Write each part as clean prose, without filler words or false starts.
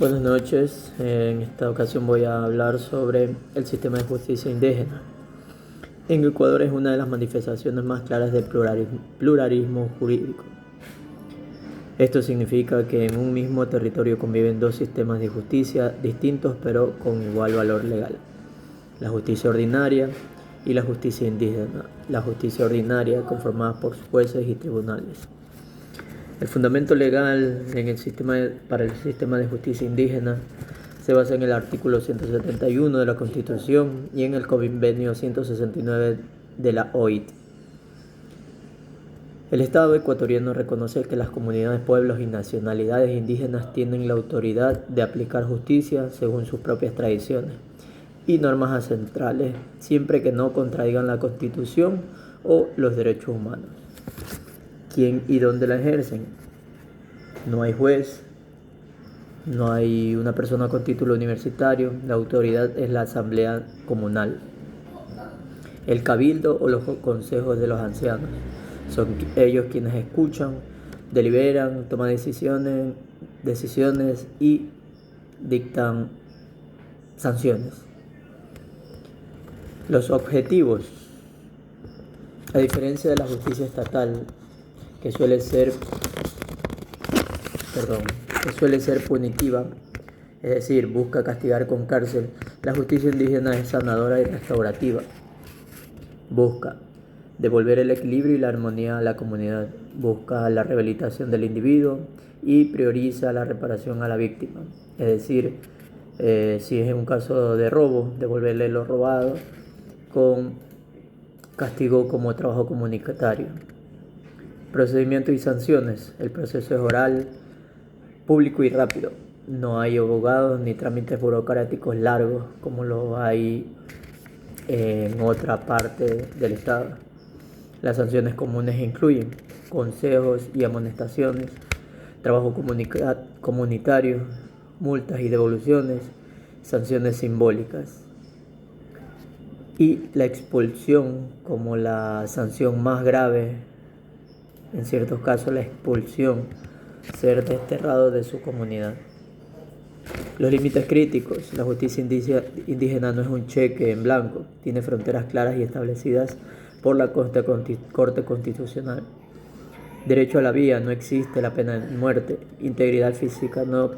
Buenas noches, en esta ocasión voy a hablar sobre el sistema de justicia indígena. En Ecuador es una de las manifestaciones más claras del pluralismo jurídico. Esto significa que en un mismo territorio conviven dos sistemas de justicia distintos pero con igual valor legal: la justicia ordinaria y la justicia indígena. La justicia ordinaria conformada por jueces y tribunales. El fundamento legal para el sistema de justicia indígena se basa en el artículo 171 de la Constitución y en el convenio 169 de la OIT. El Estado ecuatoriano reconoce que las comunidades, pueblos y nacionalidades indígenas tienen la autoridad de aplicar justicia según sus propias tradiciones y normas ancestrales, siempre que no contradigan la Constitución o los derechos humanos. ¿Quién y dónde la ejercen? No hay juez, no hay una persona con título universitario, la autoridad es la asamblea comunal, el cabildo o los consejos de los ancianos. Son ellos quienes escuchan, deliberan, toman decisiones y dictan sanciones. Los objetivos: a diferencia de la justicia estatal, que suele ser punitiva, es decir, busca castigar con cárcel, la justicia indígena es sanadora y restaurativa. Busca devolver el equilibrio y la armonía a la comunidad, busca la rehabilitación del individuo y prioriza la reparación a la víctima. Es decir, si es un caso de robo, devolverle lo robado con castigo como trabajo comunitario. Procedimiento y sanciones: el proceso es oral, público y rápido. No hay abogados ni trámites burocráticos largos como lo hay en otra parte del Estado. Las sanciones comunes incluyen consejos y amonestaciones, trabajo comunitario, multas y devoluciones, sanciones simbólicas y la expulsión como la sanción más grave. En ciertos casos, la expulsión, ser desterrado de su comunidad. Los límites críticos: la justicia indígena no es un cheque en blanco, tiene fronteras claras y establecidas por la Corte Constitucional. Derecho a la vida: no existe la pena de muerte. Integridad física: no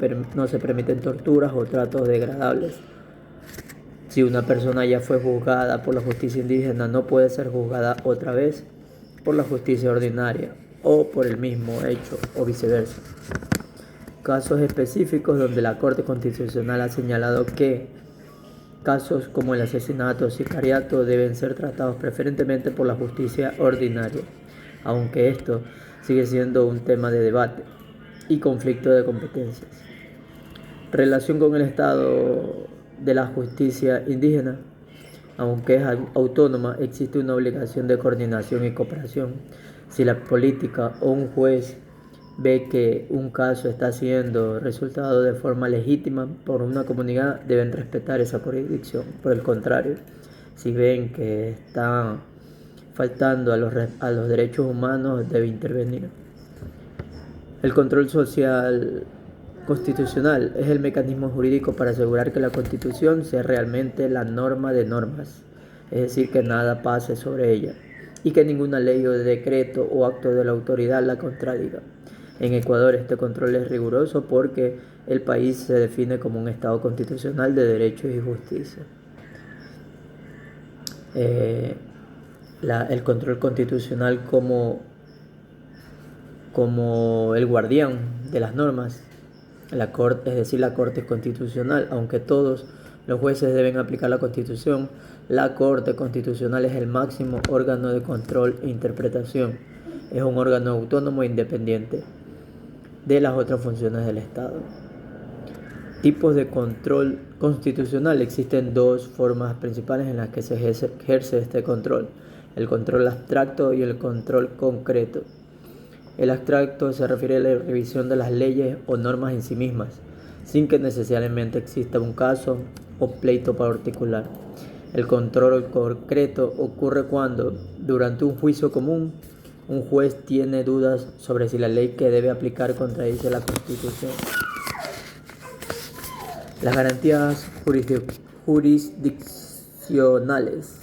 se permiten torturas o tratos degradables. Si una persona ya fue juzgada por la justicia indígena, no puede ser juzgada otra vez por la justicia ordinaria o por el mismo hecho, o viceversa. Casos específicos donde la Corte Constitucional ha señalado que casos como el asesinato o sicariato deben ser tratados preferentemente por la justicia ordinaria, aunque esto sigue siendo un tema de debate y conflicto de competencias. Relación con el Estado de la justicia indígena: aunque es autónoma, existe una obligación de coordinación y cooperación. Si la política o un juez ve que un caso está siendo resuelto de forma legítima por una comunidad, deben respetar esa jurisdicción. Por el contrario, si ven que está faltando a los derechos humanos, debe intervenir. El control social constitucional es el mecanismo jurídico para asegurar que la Constitución sea realmente la norma de normas, es decir, que nada pase sobre ella y que ninguna ley o decreto o acto de la autoridad la contradiga. En Ecuador este control es riguroso porque el país se define como un Estado constitucional de derechos y justicia. El control constitucional como el guardián de las normas, la Corte Constitucional. Aunque todos los jueces deben aplicar la Constitución, la Corte Constitucional es el máximo órgano de control e interpretación. Es un órgano autónomo e independiente de las otras funciones del Estado. Tipos de control constitucional: existen dos formas principales en las que se ejerce este control: el control abstracto y el control concreto. El abstracto se refiere a la revisión de las leyes o normas en sí mismas, sin que necesariamente exista un caso o pleito particular. El control concreto ocurre cuando, durante un juicio común, un juez tiene dudas sobre si la ley que debe aplicar contradice la Constitución. Las garantías jurisdiccionales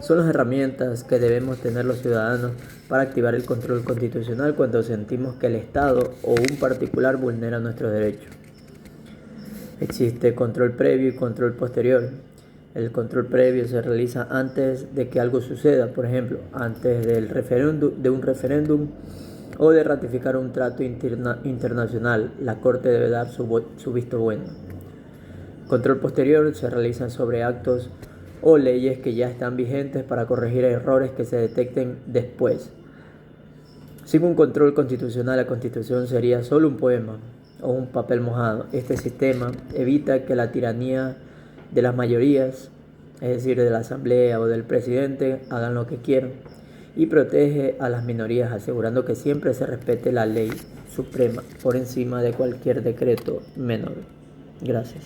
son las herramientas que debemos tener los ciudadanos para activar el control constitucional cuando sentimos que el Estado o un particular vulnera nuestros derechos. Existe control previo y control posterior. El control previo se realiza antes de que algo suceda, por ejemplo, antes de un referéndum o de ratificar un trato internacional. La Corte debe dar su visto bueno. Control posterior se realiza sobre actos o leyes que ya están vigentes para corregir errores que se detecten después. Sin un control constitucional, la Constitución sería solo un poema o un papel mojado. Este sistema evita que la tiranía de las mayorías, es decir, de la Asamblea o del presidente, hagan lo que quieran, y protege a las minorías, asegurando que siempre se respete la ley suprema por encima de cualquier decreto menor. Gracias.